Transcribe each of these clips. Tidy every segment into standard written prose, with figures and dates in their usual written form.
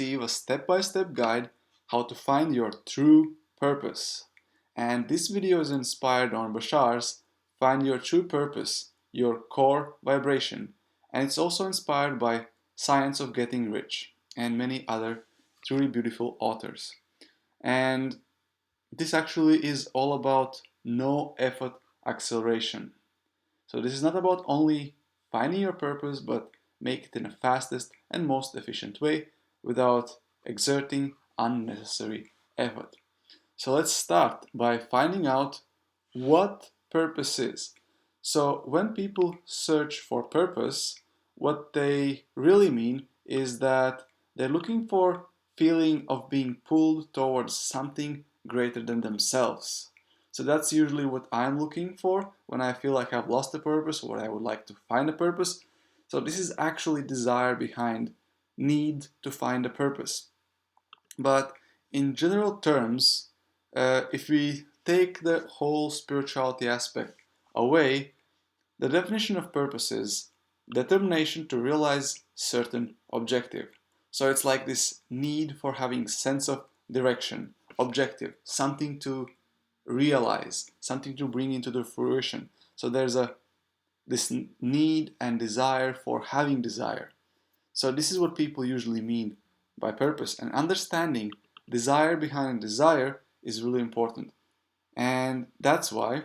receive a step-by-step guide how to find your true purpose. And this video is inspired on Bashar's Find Your True Purpose, Your Core Vibration. And it's also inspired by Science of Getting Rich and many other truly beautiful authors. And this actually is all about no effort acceleration. So this is not about only finding your purpose, but make it in the fastest and most efficient way without exerting unnecessary effort. So let's start by finding out what purpose is. So when people search for purpose, what they really mean is that they're looking for feeling of being pulled towards something greater than themselves. So that's usually what I'm looking for when I feel like I've lost a purpose or I would like to find a purpose. So this is actually desire behind need to find a purpose. But in general terms, if we take the whole spirituality aspect away, the definition of purpose is determination to realize certain objective. So it's like this need for having sense of direction, objective, something to realize, something to bring into the fruition. So there's this need and desire for having desire. So this is what people usually mean by purpose, and understanding desire behind desire is really important. And that's why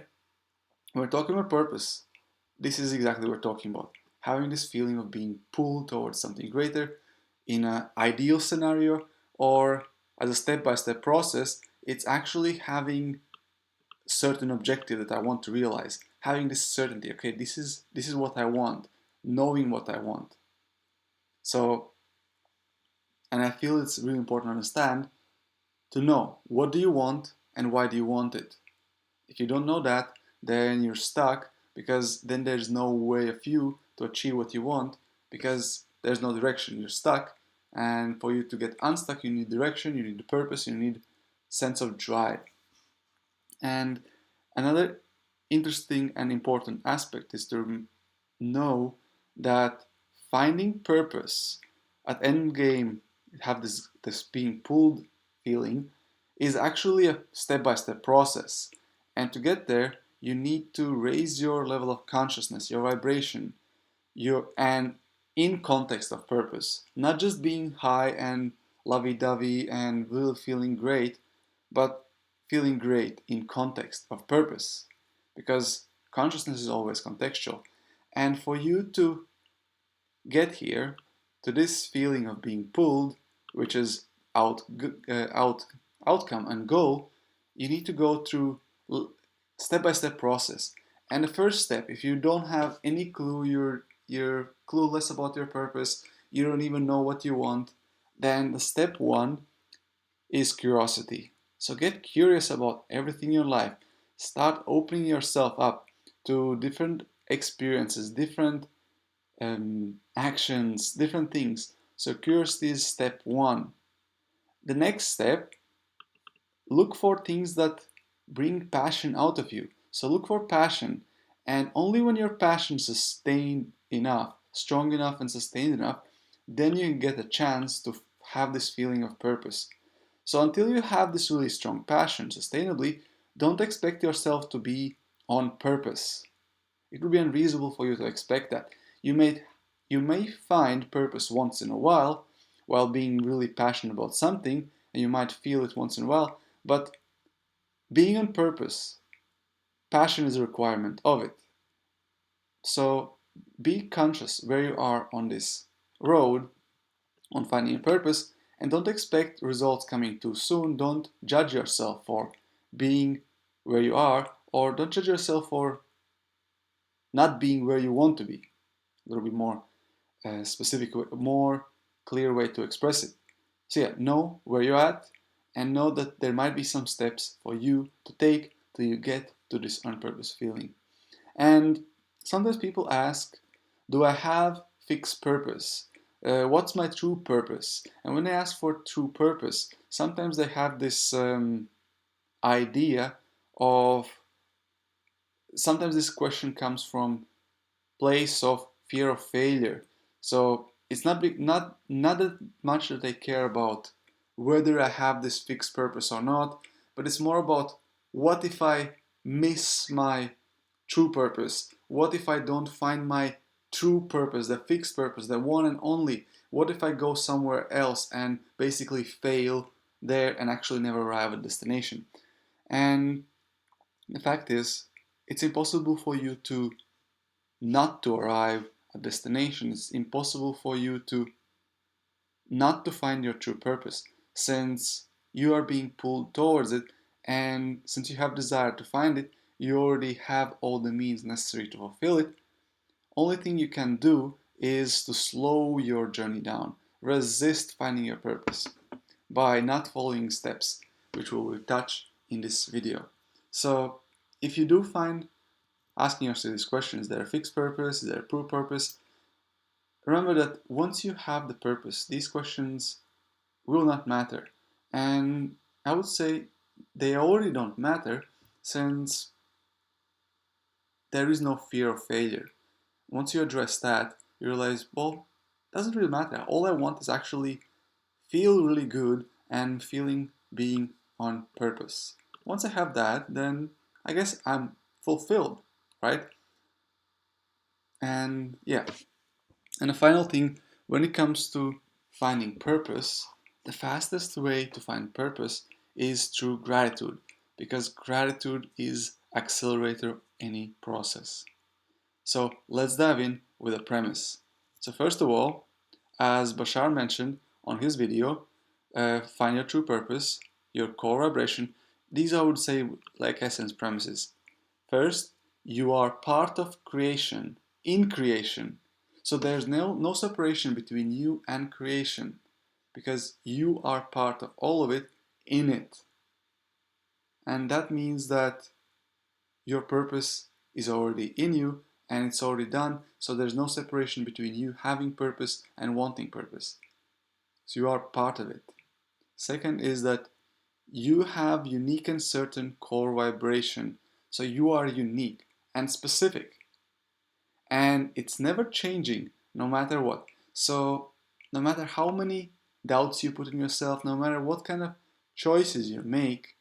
when we're talking about purpose, this is exactly what we're talking about. Having this feeling of being pulled towards something greater in an ideal scenario, or as a step-by-step process, it's actually having certain objective that I want to realize, having this certainty. Okay, this is what I want, knowing what I want. So, and I feel it's really important to understand to know what do you want and why do you want it. If you don't know that, then you're stuck, because then there's no way of you to achieve what you want, because there's no direction. You're stuck, and for you to get unstuck, you need direction, you need the purpose, you need sense of drive. And another interesting and important aspect is to know that finding purpose at end game, have this being pulled feeling, is actually a step-by-step process. And to get there, you need to raise your level of consciousness, your vibration, and in context of purpose, not just being high and lovey-dovey and really feeling great, but feeling great in context of purpose, because consciousness is always contextual. And for you to get here to this feeling of being pulled, which is outcome and goal, you need to go through step-by-step process. And the first step, if you don't have any clue, you're clueless about your purpose, you don't even know what you want, then the step one is curiosity. So get curious about everything in your life. Start opening yourself up to different experiences, different actions, different things. So curiosity is step one. The next step, look for things that bring passion out of you. So look for passion, and only when your passion is sustained enough, strong enough and sustained enough, then you can get a chance to have this feeling of purpose. So until you have this really strong passion sustainably, don't expect yourself to be on purpose. It would be unreasonable for you to expect that. You may find purpose once in a while being really passionate about something, and you might feel it once in a while, but being on purpose, passion is a requirement of it. So be conscious where you are on this road on finding a purpose, and don't expect results coming too soon. Don't judge yourself for being where you are, or don't judge yourself for not being where you want to be. A little bit more specific, more clear way to express it. So yeah, know where you're at, and know that there might be some steps for you to take till you get to this on purpose feeling. And sometimes people ask, do I have fixed purpose? What's my true purpose? And when they ask for true purpose, sometimes they have this idea of, sometimes this question comes from place of fear of failure. So it's not that much that I care about whether I have this fixed purpose or not, but it's more about what if I miss my true purpose? What if I don't find my true purpose, the fixed purpose, the one and only? What if I go somewhere else and basically fail there and actually never arrive at destination? And the fact is, it's impossible for you to not to arrive at destination. It's impossible for you to not to find your true purpose, since you are being pulled towards it, and since you have desire to find it, you already have all the means necessary to fulfill it. Only thing you can do is to slow your journey down, resist finding your purpose by not following steps, which we will touch in this video. So if you do find asking yourself these questions, is there a fixed purpose, is there a true purpose, remember that once you have the purpose, these questions will not matter. And I would say they already don't matter, since there is no fear of failure. Once you address that, you realize, well, it doesn't really matter. All I want is actually feel really good and feeling being on purpose. Once I have that, then I guess I'm fulfilled, right? And yeah. And the final thing, when it comes to finding purpose, the fastest way to find purpose is through gratitude, because gratitude is accelerator of any process. So let's dive in with a premise. So first of all, as Bashar mentioned on his video, find your true purpose, your core vibration. These I would say like essence premises. First, you are part of creation, in creation. So there's no separation between you and creation, because you are part of all of it, in it. And that means that your purpose is already in you and it's already done, so there's no separation between you having purpose and wanting purpose. So you are part of it. Second is that you have unique and certain core vibration. So you are unique and specific. And it's never changing, no matter what. So no matter how many doubts you put in yourself, no matter what kind of choices you make,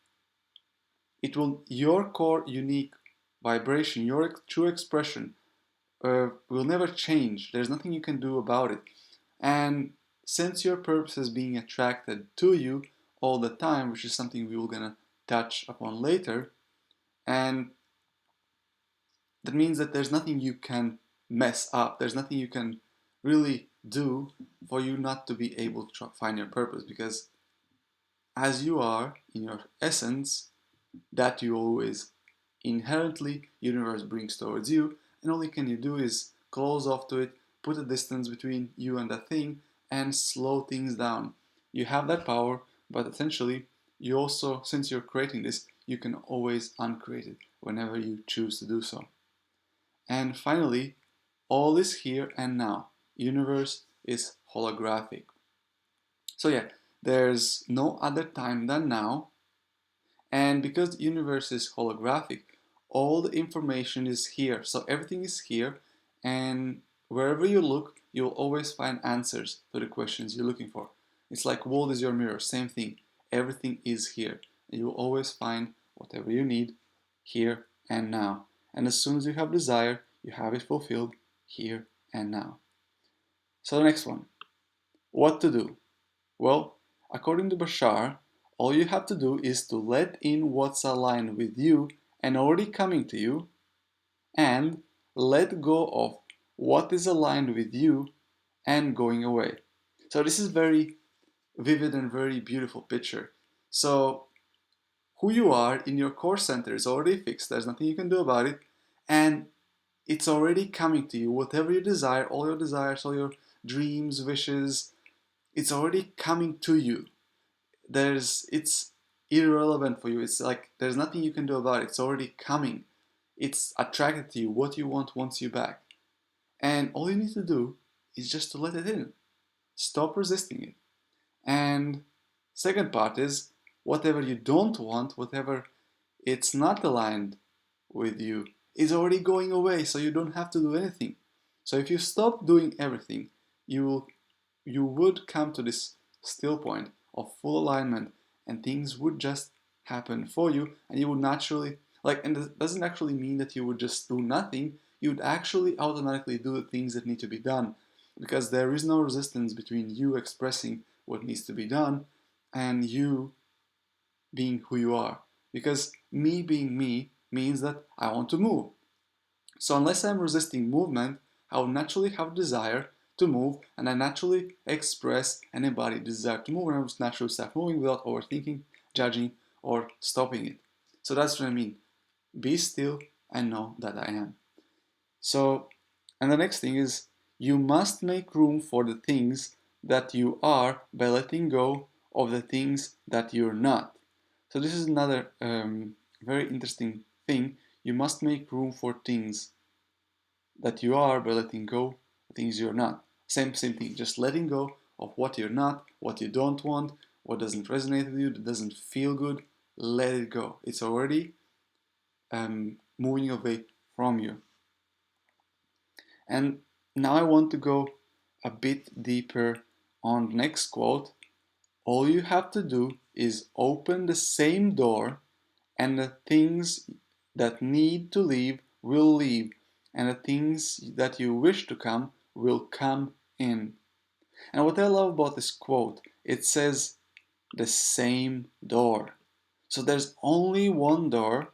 it will, your core unique vibration, your true expression will never change. There's nothing you can do about it. And since your purpose is being attracted to you all the time, which is something we will gonna touch upon later, and that means that there's nothing you can mess up. There's nothing you can really do for you not to be able to find your purpose, because as you are in your essence, that you always inherently universe brings towards you, and all you can do is close off to it, put a distance between you and that thing, and slow things down. You have that power, but essentially you also, since you're creating this, you can always uncreate it whenever you choose to do so. And finally, all is here and now. Universe is holographic. So yeah, there's no other time than now. And because the universe is holographic, all the information is here. So everything is here, and wherever you look, you'll always find answers to the questions you're looking for. It's like world is your mirror, same thing. Everything is here. And you'll always find whatever you need here and now. And as soon as you have desire, you have it fulfilled here and now. So the next one, what to do? Well, according to Bashar, all you have to do is to let in what's aligned with you and already coming to you, and let go of what is aligned with you and going away. So this is very vivid and very beautiful picture. So who you are in your core center is already fixed. There's nothing you can do about it, and it's already coming to you. Whatever you desire, all your desires, all your dreams, wishes, it's already coming to you. It's irrelevant for you. It's like there's nothing you can do about it. It's already coming. It's attracted to you. What you want wants you back. And all you need to do is just to let it in. Stop resisting it. And second part is whatever you don't want, whatever it's not aligned with you, is already going away, so you don't have to do anything. So if you stop doing everything, you will you would come to this still point of full alignment, and things would just happen for you, and you would naturally, like, and it doesn't actually mean that you would just do nothing. You would actually automatically do the things that need to be done, because there is no resistance between you expressing what needs to be done and you being who you are. Because me being me means that I want to move. So unless I'm resisting movement, I will naturally have desire to move, and I naturally express and embody desire to move, and I will naturally start moving without overthinking, judging, or stopping it. So that's what I mean. Be still and know that I am. So, and the next thing is, you must make room for the things that you are by letting go of the things that you're not. So this is another very interesting thing. You must make room for things that you are by letting go of things you're not. Same thing, just letting go of what you're not, what you don't want, what doesn't resonate with you, that doesn't feel good. Let it go. It's already moving away from you. And now I want to go a bit deeper on the next quote. All you have to do is open the same door, and the things that need to leave will leave, and the things that you wish to come will come in. And what I love about this quote, it says the same door. So there's only one door,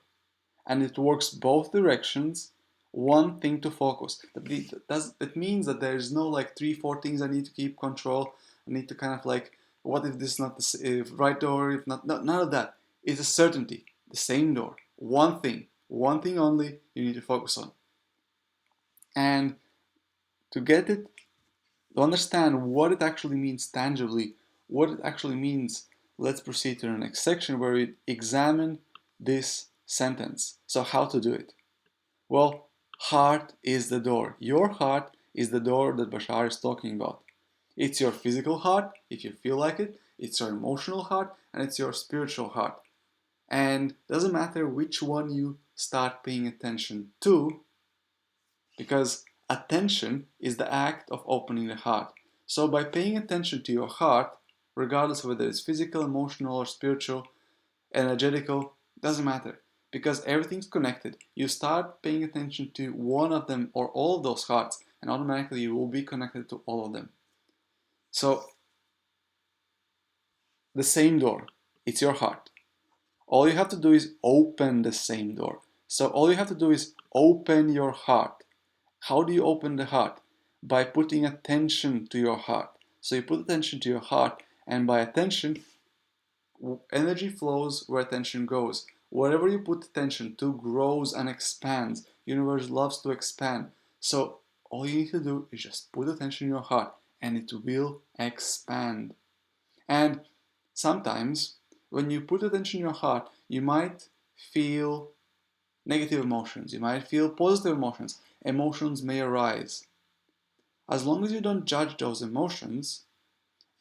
and it works both directions. One thing to focus. That means that there is no like 3, 4 things I need to keep control. I need to kind of like, what if this is not the right door? If not, no, none of that. It's a certainty. The same door. One thing only you need to focus on. And to get it, to understand what it actually means tangibly, what it actually means, let's proceed to the next section where we examine this sentence. So how to do it? Well, heart is the door. Your heart is the door that Bashar is talking about. It's your physical heart, if you feel like it, it's your emotional heart, and it's your spiritual heart. And it doesn't matter which one you start paying attention to, because attention is the act of opening the heart. So by paying attention to your heart, regardless of whether it's physical, emotional, or spiritual, energetical, doesn't matter, because everything's connected. You start paying attention to one of them or all of those hearts, and automatically you will be connected to all of them. So the same door, it's your heart. All you have to do is open the same door. So all you have to do is open your heart. How do you open the heart? By putting attention to your heart. So you put attention to your heart, and by attention, energy flows where attention goes. Whatever you put attention to grows and expands. Universe loves to expand. So all you need to do is just put attention in your heart, and it will expand. And sometimes when you put attention in your heart, you might feel negative emotions. You might feel positive emotions. Emotions may arise. As long as you don't judge those emotions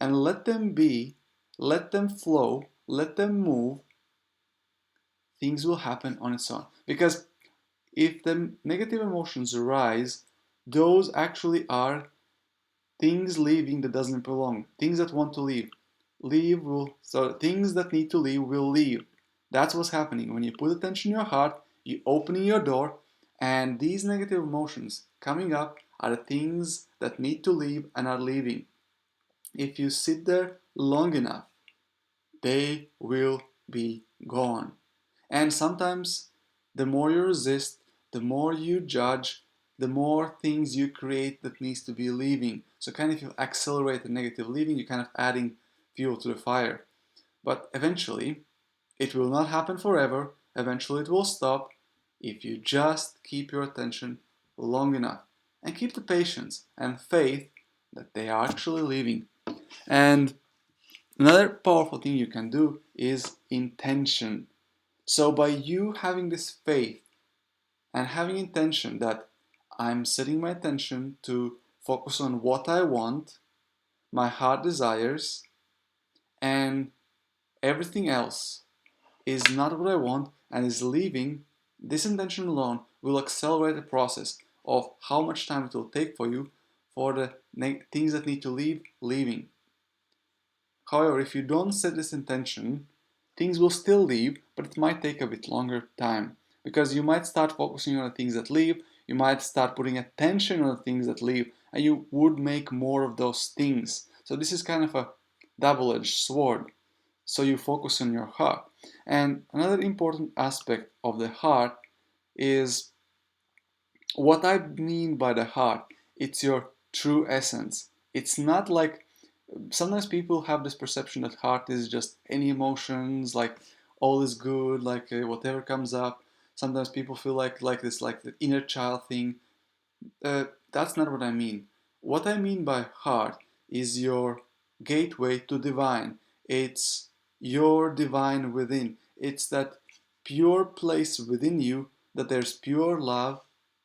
and let them be, let them flow, let them move, things will happen on its own. Because if the negative emotions arise, those actually are things leaving that doesn't belong, things that want to leave. So things that need to leave will leave. That's what's happening. When you put attention in your heart, you opening your door, and these negative emotions coming up are the things that need to leave and are leaving. If you sit there long enough, they will be gone. And sometimes the more you resist, the more you judge, the more things you create that needs to be leaving. So kind of if you accelerate the negative leaving, you're kind of adding fuel to the fire. But eventually, it will not happen forever. Eventually it will stop if you just keep your attention long enough. And keep the patience and faith that they are actually leaving. And another powerful thing you can do is intention. So by you having this faith and having intention that I'm setting my attention to focus on what I want, my heart desires, and everything else is not what I want and is leaving, this intention alone will accelerate the process of how much time it will take for you for the things that need to leave, leaving. However, if you don't set this intention, things will still leave, but it might take a bit longer time because you might start focusing on the things that leave, you might start putting attention on the things that leave, and you would make more of those things. So this is kind of a double-edged sword. So you focus on your heart. And another important aspect of the heart is what I mean by the heart. It's your true essence. It's not like sometimes people have this perception that heart is just any emotions, like all is good, like whatever comes up. Sometimes people feel like this, like the inner child thing. That's not what I mean. What I mean by heart is your gateway to divine. It's your divine within. It's that pure place within you that there's pure love,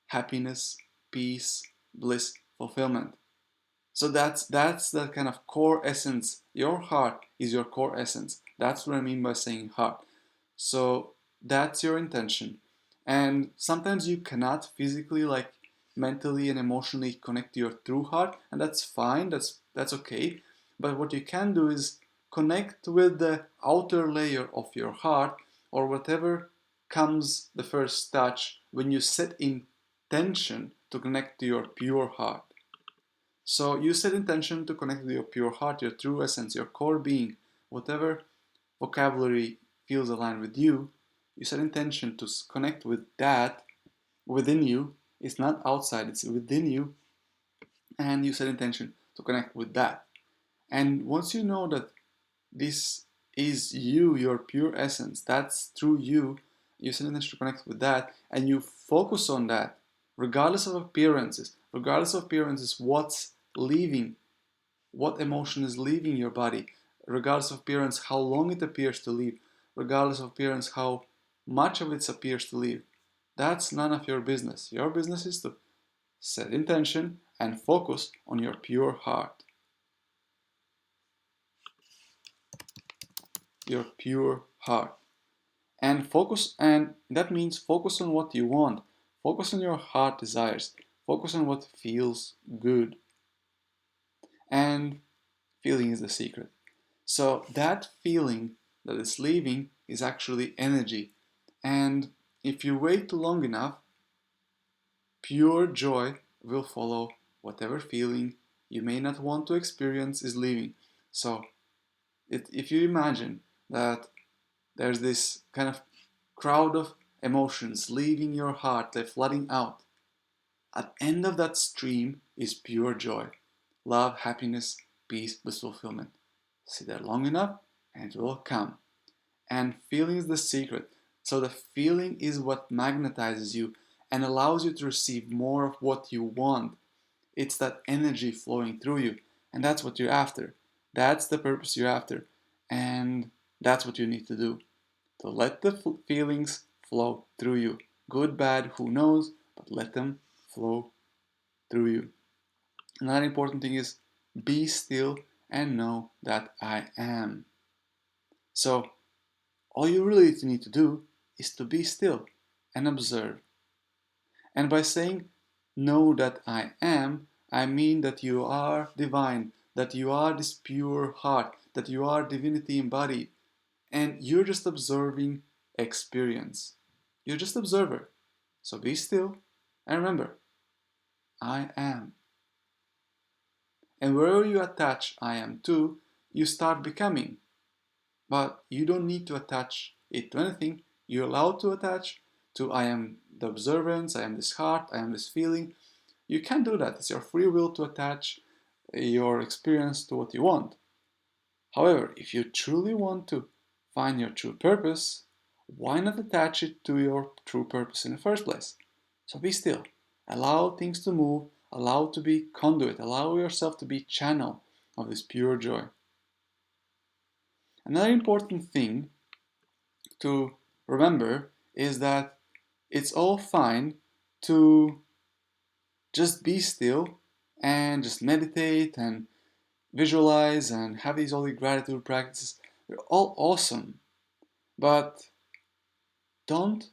happiness, peace, bliss, fulfillment. So that's the kind of core essence. Your heart is your core essence. That's what I mean by saying heart. So that's your intention. And sometimes you cannot physically, like mentally and emotionally connect to your true heart, and that's fine. That's okay. But what you can do is connect with the outer layer of your heart, or whatever comes the first touch when you set intention to connect to your pure heart. So you set intention to connect with your pure heart, your true essence, your core being, whatever vocabulary feels aligned with you. You set intention to connect with that within you. It's not outside, it's within you. And you set intention to connect with that. And once you know that this is you, your pure essence, that's through you, you set intention to connect with that, and you focus on that, regardless of appearances, what's leaving, what emotion is leaving your body, regardless of appearance, how long it appears to leave, regardless of appearance, how much of it appears to leave. That's none of your business. Your business is to set intention and focus on your pure heart. Your pure heart. And focus, and that means focus on what you want. Focus on your heart desires. Focus on what feels good. And feeling is the secret. So that feeling that is leaving is actually energy. And if you wait long enough, pure joy will follow whatever feeling you may not want to experience is leaving. So if you imagine that there's this kind of crowd of emotions leaving your heart, they're flooding out. At the end of that stream is pure joy, love, happiness, peace, bliss, fulfillment. Sit there long enough and it will come. And feeling is the secret. So the feeling is what magnetizes you and allows you to receive more of what you want. It's that energy flowing through you. And that's what you're after. That's the purpose you're after. And that's what you need to do. To let the feelings flow through you. Good, bad, who knows, but let them flow through you. Another important thing is be still and know that I am. So all you really need to do is to be still and observe. And by saying know that I am, I mean that you are divine, that you are this pure heart, that you are divinity embodied, and you're just observing experience. You're just observer. So be still and remember, I am. And wherever you attach I am to, you start becoming. But you don't need to attach it to anything. You're allowed to attach to I am the observance, I am this heart, I am this feeling. You can do that. It's your free will to attach your experience to what you want. However, if you truly want to find your true purpose, why not attach it to your true purpose in the first place? So be still. Allow things to move. Allow to be conduit. Allow yourself to be channel of this pure joy. Another important thing to remember is that it's all fine to just be still and just meditate and visualize and have these all the gratitude practices. They're all awesome. But don't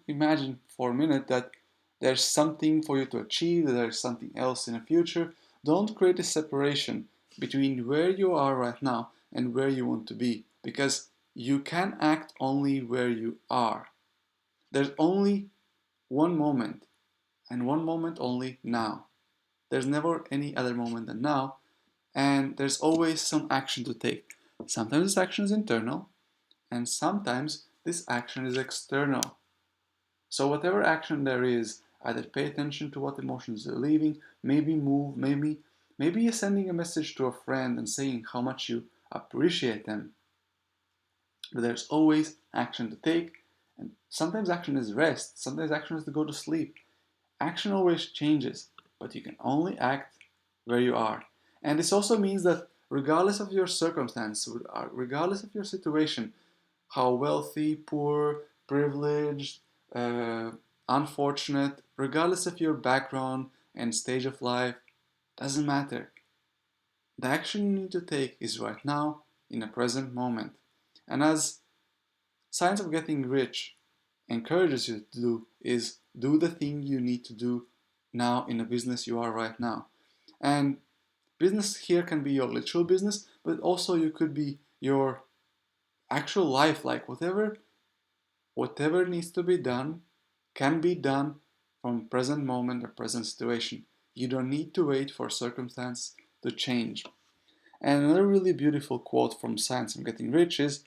imagine for a minute that there's something for you to achieve, there's something else in the future. Don't create a separation between where you are right now and where you want to be, because you can act only where you are. There's only one moment, and one moment only now. There's never any other moment than now, and there's always some action to take. Sometimes this action is internal, and sometimes this action is external. So whatever action there is, either pay attention to what emotions you're leaving, maybe move, maybe you're sending a message to a friend and saying how much you appreciate them. But there's always action to take, and sometimes action is rest, sometimes action is to go to sleep. Action always changes, but you can only act where you are. And this also means that regardless of your circumstance, regardless of your situation, how wealthy, poor, privileged, uh, unfortunate, regardless of your background and stage of life, doesn't matter. The action you need to take is right now, in the present moment. And as Science of Getting Rich encourages you to do is do the thing you need to do now in the business you are right now. And business here can be your literal business, but also you could be your actual life, like whatever needs to be done can be done from present moment or present situation. You don't need to wait for circumstance to change. And another really beautiful quote from Science of Getting Rich is,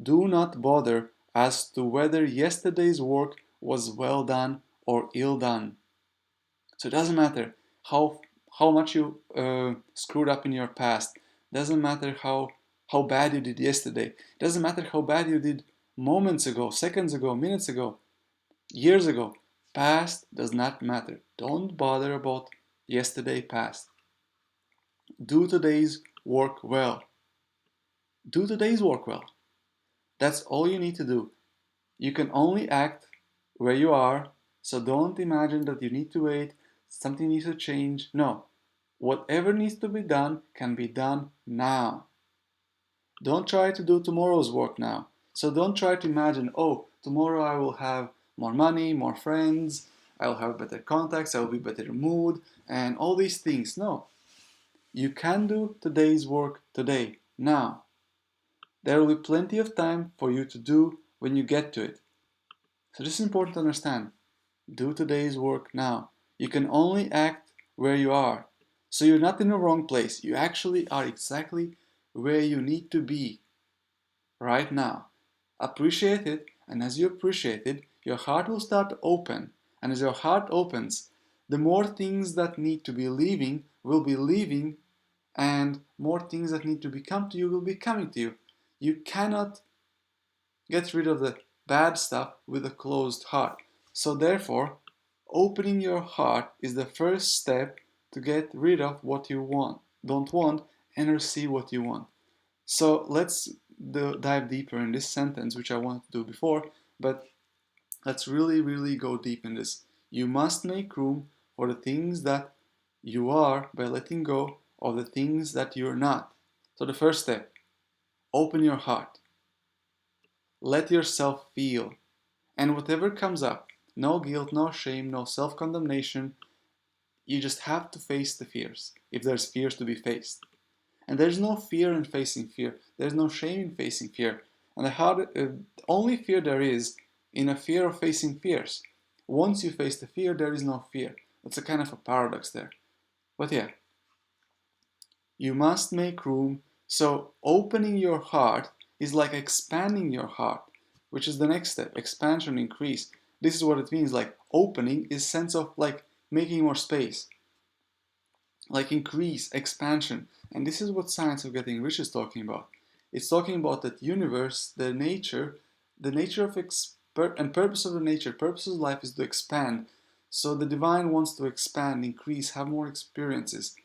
do not bother as to whether yesterday's work was well done or ill done. So it doesn't matter how much you screwed up in your past. Doesn't matter how bad you did yesterday. Doesn't matter how bad you did moments ago, seconds ago, minutes ago, years ago. Past does not matter. Don't bother about yesterday past. Do today's work well. Do today's work well. That's all you need to do. You can only act where you are, so don't imagine that you need to wait, something needs to change. No. Whatever needs to be done can be done now. Don't try to do tomorrow's work now. So don't try to imagine, oh, tomorrow I will have more money, more friends, I'll have better contacts, I will be better mood, and all these things. No. You can do today's work today, now. There will be plenty of time for you to do when you get to it. So this is important to understand. Do today's work now. You can only act where you are. So you're not in the wrong place. You actually are exactly where you need to be right now. Appreciate it, and as you appreciate it, your heart will start to open. And as your heart opens, the more things that need to be leaving will be leaving, and more things that need to become to you will be coming to you. You cannot get rid of the bad stuff with a closed heart. So therefore, opening your heart is the first step to get rid of what you don't want, and receive what you want. So let's dive deeper in this sentence, which I wanted to do before, but let's really go deep in this. You must make room for the things that you are by letting go of the things that you're not. So the first step, open your heart. Let yourself feel. And whatever comes up, no guilt, no shame, no self-condemnation, you just have to face the fears, if there's fears to be faced. And there's no fear in facing fear. There's no shame in facing fear. And the only fear there is in a fear of facing fears. Once you face the fear, there is no fear. It's a kind of a paradox there. But yeah, you must make room. So opening your heart is like expanding your heart, which is the next step. Expansion, increase. This is what it means. Like opening is sense of like making more space, like increase, expansion. And this is what Science of Getting Rich is talking about. It's talking about that universe, the nature of and purpose of the nature, purpose of life is to expand. So the divine wants to expand, increase, have more experiences.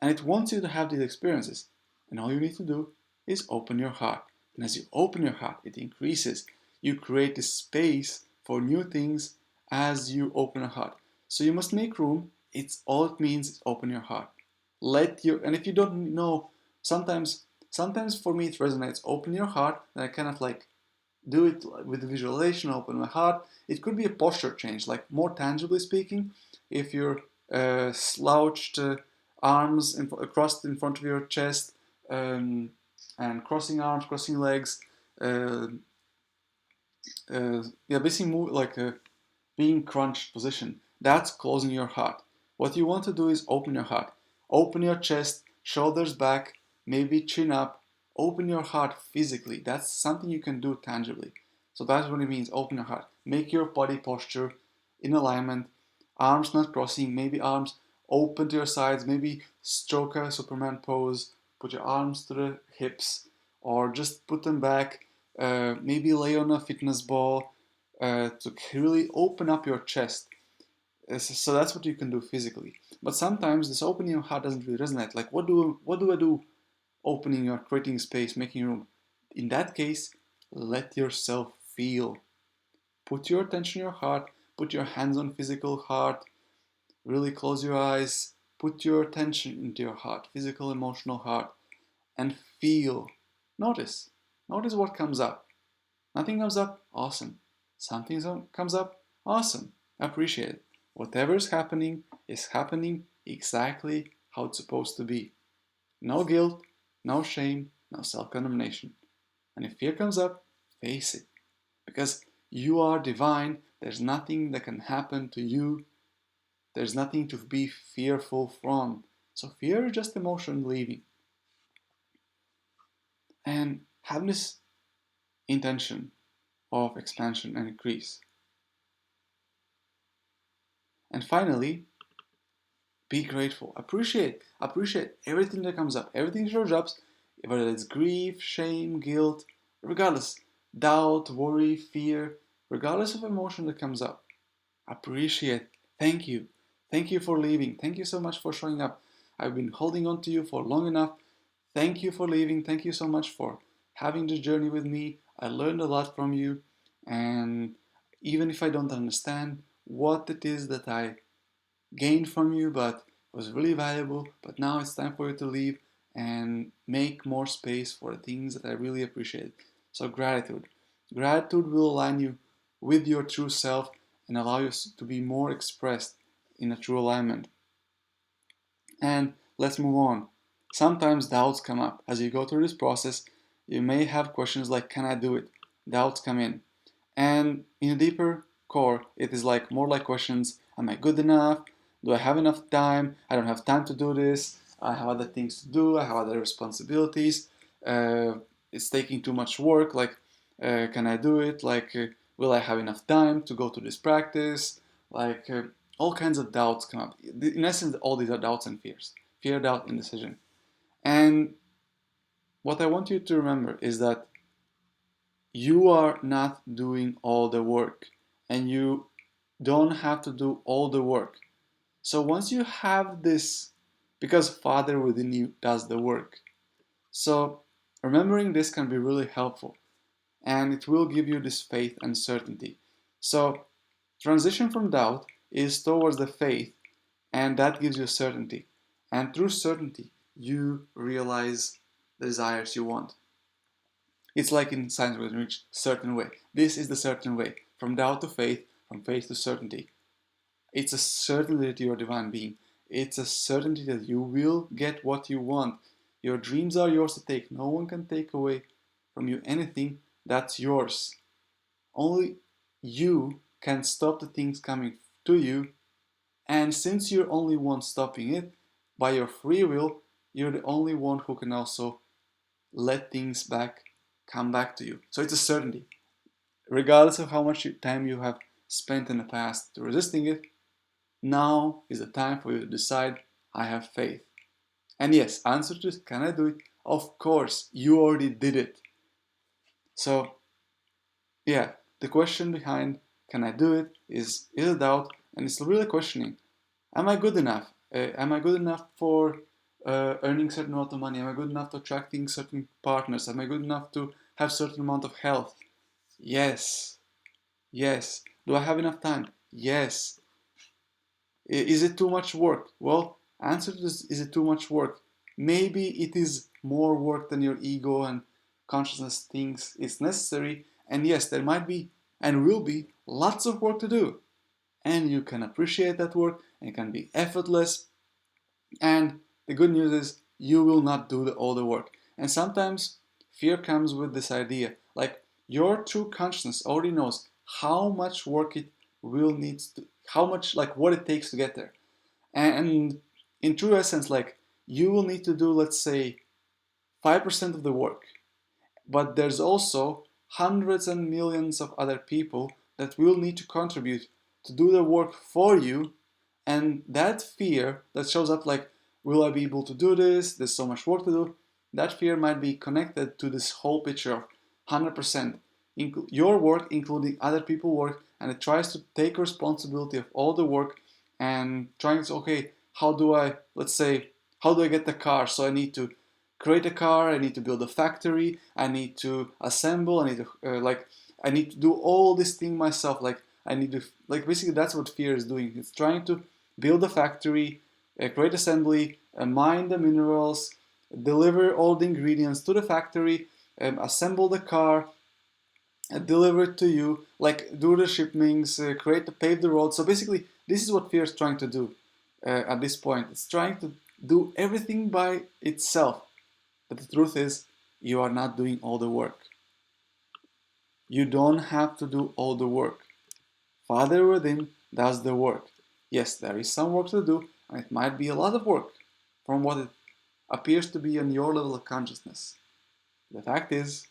And it wants you to have these experiences. And all you need to do is open your heart. And as you open your heart, it increases. You create this space for new things as you open a heart. So you must make room. It's all it means is open your heart. And if you don't know, sometimes for me it resonates. Open your heart, and I kind of like do it with visualization, open my heart. It could be a posture change, like more tangibly speaking, if you're slouched arms crossed in front of your chest, and crossing arms, crossing legs, uh, yeah, basically move like a being crunched position. That's closing your heart. What you want to do is open your heart. Open your chest, shoulders back, maybe chin up. Open your heart physically. That's something you can do tangibly. So that's what it means, open your heart. Make your body posture in alignment. Arms not crossing, maybe arms open to your sides, maybe stroke a Superman pose. Put your arms to the hips, or just put them back. Maybe lay on a fitness ball to really open up your chest. So that's what you can do physically. But sometimes this opening your heart doesn't really resonate. Like, what do I do? Opening your, creating space, making room. In that case, let yourself feel. Put your attention in your heart. Put your hands on physical heart. Really close your eyes. Put your attention into your heart, physical, emotional heart, and feel. Notice. Notice what comes up. Nothing comes up, awesome. Something comes up, awesome. Appreciate it. Whatever is happening exactly how it's supposed to be. No guilt, no shame, no self-condemnation. And if fear comes up, face it. Because you are divine, there's nothing that can happen to you. There's nothing to be fearful from. So fear is just emotion leaving. And have this intention of expansion and increase. And finally, be grateful. Appreciate everything that comes up. Everything that shows up, whether it's grief, shame, guilt, regardless, doubt, worry, fear, regardless of emotion that comes up. Appreciate. Thank you. Thank you for leaving. Thank you so much for showing up. I've been holding on to you for long enough. Thank you for leaving. Thank you so much for having this journey with me. I learned a lot from you. And even if I don't understand what it is that I gained from you, but it was really valuable. But now it's time for you to leave and make more space for the things that I really appreciate. So gratitude. Gratitude will align you with your true self and allow you to be more expressed in a true alignment. And let's move on. Sometimes doubts come up. As you go through this process, you may have questions like, can I do it? Doubts come in. And in a deeper core, it is like more like questions, am I good enough? Do I have enough time? I don't have time to do this. I have other things to do. I have other responsibilities. It's taking too much work. Like, can I do it? Like, will I have enough time to go to this practice? Like, all kinds of doubts come up. In essence, all these are doubts and fears. Fear, doubt, indecision. And what I want you to remember is that you are not doing all the work, and you don't have to do all the work. So once you have this, because Father within you does the work. So remembering this can be really helpful, and it will give you this faith and certainty. So transition from doubt is towards the faith, and that gives you certainty. And through certainty, you realize the desires you want. It's like in science with reach certain way. This is the certain way. From doubt to faith, from faith to certainty. It's a certainty that you're a divine being. It's a certainty that you will get what you want. Your dreams are yours to take. No one can take away from you anything that's yours. Only you can stop the things coming to you. And since you're only one stopping it, by your free will, you're the only one who can also let things come back to you. So it's a certainty. Regardless of how much time you have spent in the past resisting it, now is the time for you to decide, I have faith. And yes, answer to this, can I do it? Of course, you already did it. So yeah, the question behind can I do it is a doubt, and it's really questioning. Am I good enough? Am I good enough for earning certain amount of money? Am I good enough to attracting certain partners? Am I good enough to have certain amount of health? Yes. Yes. Do I have enough time? Yes. Is it too much work? Well, answer to this, is it too much work? Maybe it is more work than your ego and consciousness thinks it's necessary, And yes, there might be and will be lots of work to do. And you can appreciate that work, and it can be effortless. And the good news is you will not do all the work. And sometimes fear comes with this idea, like your true consciousness already knows how much work it will need to, how much, like what it takes to get there. And in true essence, like you will need to do, let's say, 5% of the work. But there's also hundreds and millions of other people that will need to contribute to do the work for you. And that fear that shows up, like, will I be able to do this? There's so much work to do. That fear might be connected to this whole picture of 100%. Your work, including other people's work, and it tries to take responsibility of all the work and trying to, okay, how do I, let's say, how do I get the car? So I need to create a car, I need to build a factory, I need to assemble, I need to I need to do all this thing myself. Like I need to, like basically that's what fear is doing. It's trying to build a factory, create assembly, mine the minerals, deliver all the ingredients to the factory, assemble the car, deliver it to you, like do the shipments, pave the road. So basically, this is what fear is trying to do at this point. It's trying to do everything by itself. But the truth is, you are not doing all the work. You don't have to do all the work. Father within does the work. Yes, there is some work to do, and it might be a lot of work from what it appears to be on your level of consciousness. The fact is,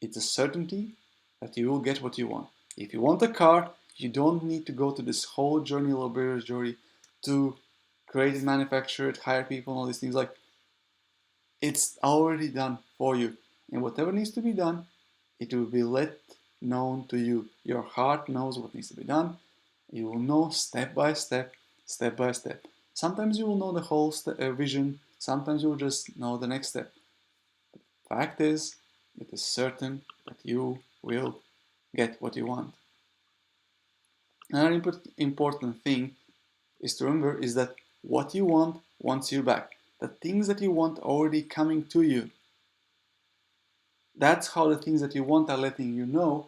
it's a certainty that you will get what you want. If you want a car, you don't need to go to this whole journey, laborious journey, to create it, manufacture it, hire people, and all these things. Like, it's already done for you. And whatever needs to be done, it will be let known to you. Your heart knows what needs to be done. You will know step by step, step by step. Sometimes you will know the whole vision. Sometimes you will just know the next step. Fact is, it is certain that you will get what you want. Another important thing is to remember is that what you want wants you back. The things that you want are already coming to you. That's how the things that you want are letting you know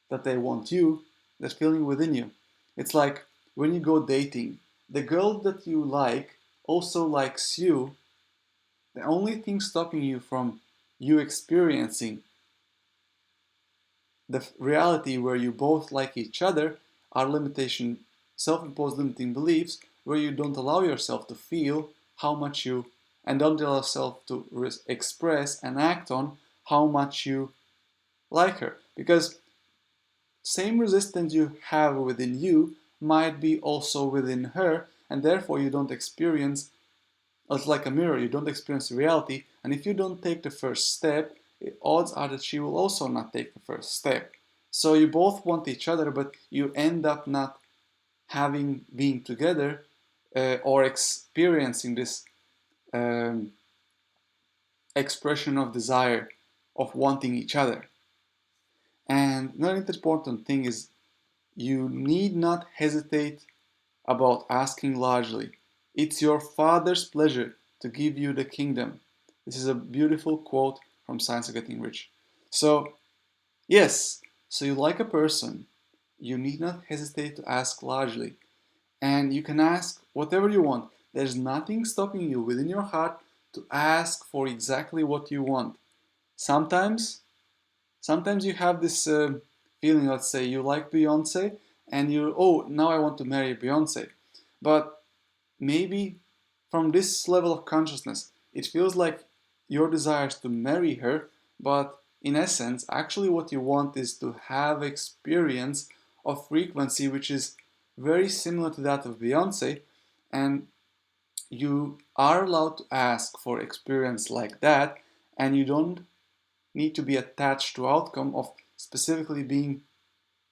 that they want you, that feeling within you. It's like when you go dating, the girl that you like also likes you. The only thing stopping you from you experiencing the reality where you both like each other are limitation, self-imposed limiting beliefs where you don't allow yourself to feel how much you, and don't allow yourself to express and act on how much you like her. Because same resistance you have within you might be also within her, and therefore you don't experience, it's like a mirror, you don't experience reality, and if you don't take the first step, odds are that she will also not take the first step. So you both want each other, but you end up not being together or experiencing this um, expression of desire of wanting each other. And another important thing is you need not hesitate about asking largely. It's your Father's pleasure to give you the kingdom. This is a beautiful quote from Science of Getting Rich. So, yes, so you like a person, you need not hesitate to ask largely. And you can ask whatever you want. There's nothing stopping you within your heart to ask for exactly what you want. Sometimes you have this feeling, let's say you like Beyonce, and oh, now I want to marry Beyonce. But maybe from this level of consciousness, it feels like your desire is to marry her, but in essence, actually what you want is to have experience of frequency which is very similar to that of Beyonce, and you are allowed to ask for experience like that, and you don't need to be attached to outcome of specifically being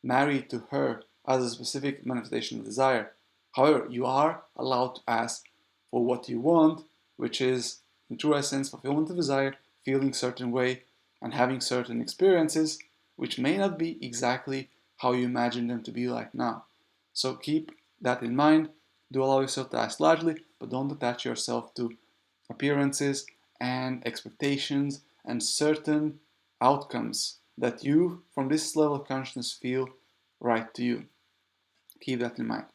married to her as a specific manifestation of desire. However, you are allowed to ask for what you want, which is, in true essence, fulfillment of desire, feeling certain way, and having certain experiences, which may not be exactly how you imagine them to be like now. So keep that in mind. Do allow yourself to ask largely, but don't attach yourself to appearances and expectations and certain outcomes, that you, from this level of consciousness, feel right to you. Keep that in mind.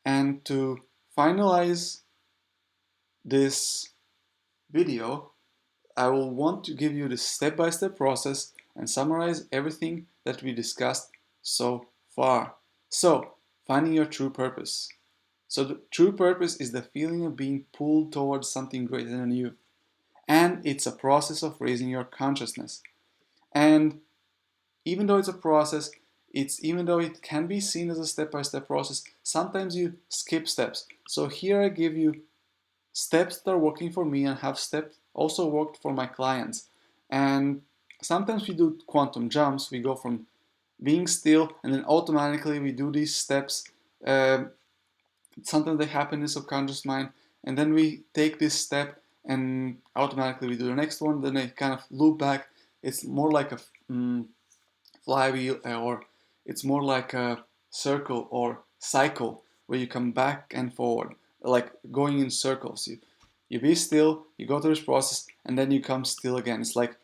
And to finalize this video, I will want to give you the step-by-step process and summarize everything that we discussed so far. So, finding your true purpose. So the true purpose is the feeling of being pulled towards something greater than you. And it's a process of raising your consciousness. And even though it's a process, even though it can be seen as a step-by-step process, sometimes you skip steps. So here I give you steps that are working for me and have steps also worked for my clients. And sometimes we do quantum jumps. We go from being still and then automatically we do these steps. Sometimes they happen in the subconscious mind, and then we take this step and automatically we do the next one. Then they kind of loop back. It's more like a flywheel, or it's more like a circle or cycle where you come back and forward, like going in circles. You be still, you go through this process, and then you come still again. It's like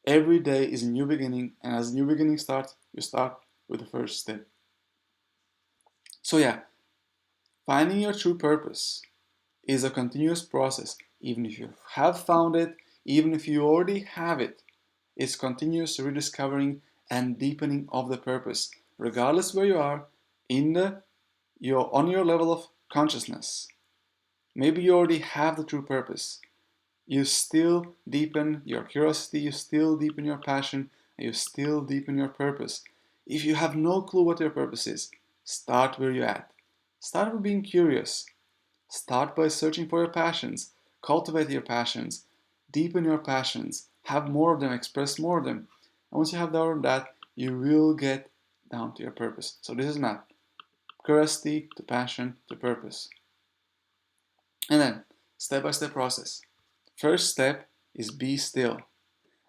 every day is a new beginning, and as a new beginning starts, you start with the first step. So yeah, finding your true purpose is a continuous process. Even if you have found it, even if you already have it, it's continuous rediscovering and deepening of the purpose, regardless where you are on your level of consciousness. Maybe you already have the true purpose. You still deepen your curiosity, you still deepen your passion, and you still deepen your purpose. If you have no clue what your purpose is, start where you're at. Start with being curious. Start by searching for your passions. Cultivate your passions. Deepen your passions. Have more of them. Express more of them. And once you have done that, you will get down to your purpose. So this is math. Curiosity to passion to purpose. And then, step-by-step process. First step is be still.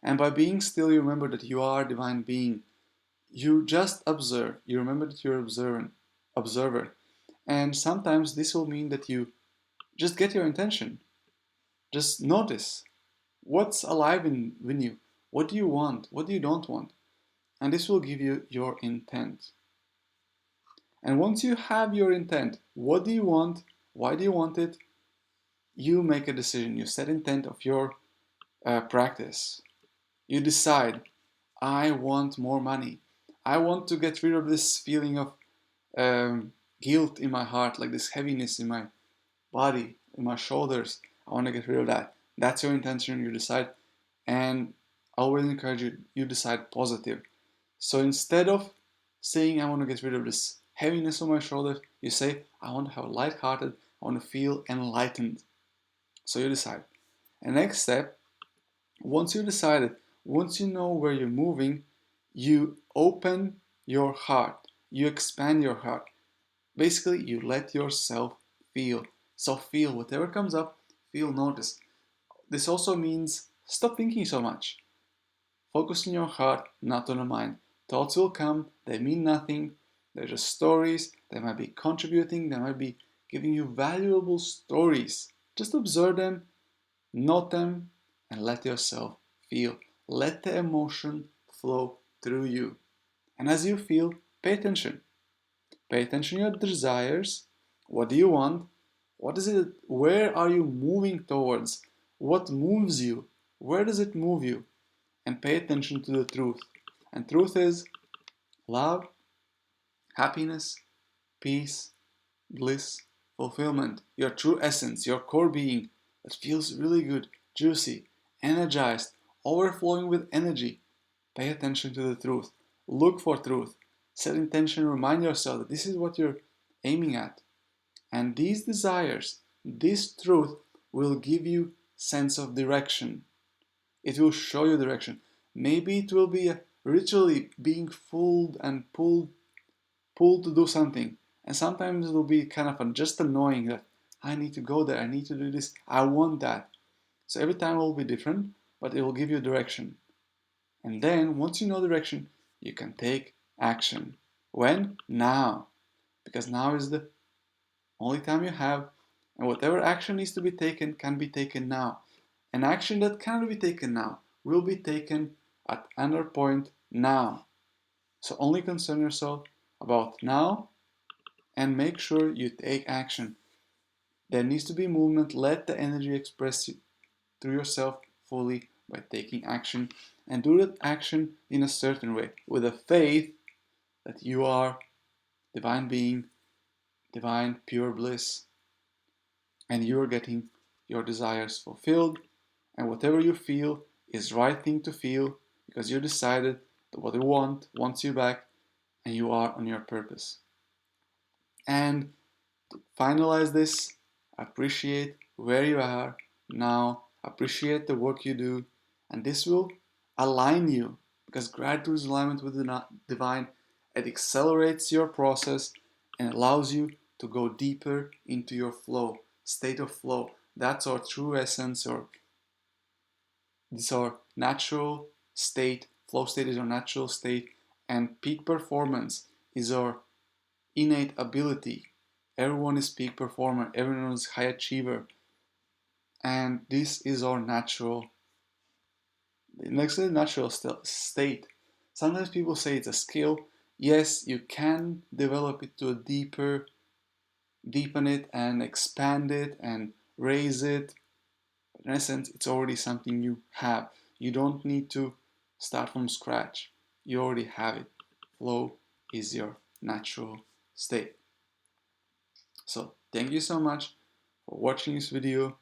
And by being still, you remember that you are a divine being. You just observe. You remember that you're an observer. And sometimes this will mean that you just get your intention. Just notice what's alive in you. What do you want? What do you don't want? And this will give you your intent. And once you have your intent, what do you want? Why do you want it? You make a decision. You set intent of your practice. You decide, I want more money. I want to get rid of this feeling of guilt in my heart, like this heaviness in my body, in my shoulders. I want to get rid of that. That's your intention. You decide. And I always encourage you, you decide positive. So instead of saying, I want to get rid of this heaviness on my shoulders, you say, I want to have a light-hearted, I want to feel enlightened. So you decide. And next step, once you decided, once you know where you're moving, you open your heart. You expand your heart. Basically, you let yourself feel. So feel whatever comes up, feel, notice. This also means stop thinking so much. Focus on your heart, not on the mind. Thoughts will come, they mean nothing. They're just stories. They might be contributing, they might be giving you valuable stories. Just observe them, note them, and let yourself feel. Let the emotion flow through you. And as you feel, pay attention. Pay attention to your desires. What do you want? What is it? Where are you moving towards? What moves you? Where does it move you? And pay attention to the truth. And truth is love, happiness, peace, bliss, fulfillment, your true essence, your core being that feels really good, juicy, energized, overflowing with energy. Pay attention to the truth. Look for truth. Set intention, remind yourself that this is what you're aiming at. And these desires, this truth will give you sense of direction. It will show you direction. Maybe it will be ritually being fooled and pulled to do something. And sometimes it will be kind of just annoying that I need to go there, I need to do this, I want that. So every time it will be different, but it will give you direction. And then once you know direction, you can take action. When? Now. Because now is the only time you have, and whatever action needs to be taken can be taken now. An action that cannot be taken now will be taken at another point now. So only concern yourself about now and make sure you take action. There needs to be movement. Let the energy express you through yourself fully by taking action, and do that action in a certain way with a faith that you are divine being, divine pure bliss, and you are getting your desires fulfilled, and whatever you feel is right thing to feel because you decided that what you want wants you back and you are on your purpose. And to finalize this, appreciate where you are now, appreciate the work you do, and this will align you because gratitude is alignment with the divine. It accelerates your process and allows you to go deeper into your flow, state of flow. That's our true essence, or this our natural state. Flow state is our natural state, and peak performance is our innate ability. Everyone is peak performer, everyone is high achiever, and this is our natural state. Sometimes people say it's a skill. Yes, you can develop it to a deepen it and expand it and raise it. But in essence, it's already something you have. You don't need to start from scratch. You already have it. Flow is your natural state. So thank you so much for watching this video,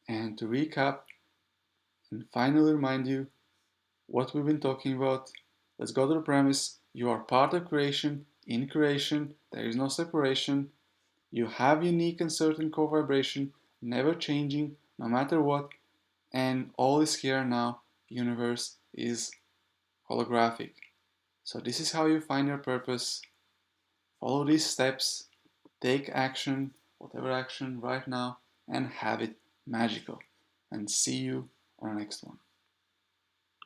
and to recap and finally remind you what we've been talking about, let's go to the premise. You are part of creation. In creation, there is no separation. You have unique and certain core vibration, never changing, no matter what, and all is here now. Universe is holographic. So this is how you find your purpose. Follow these steps, take action, whatever action right now, and have it magical. And see you on the next one.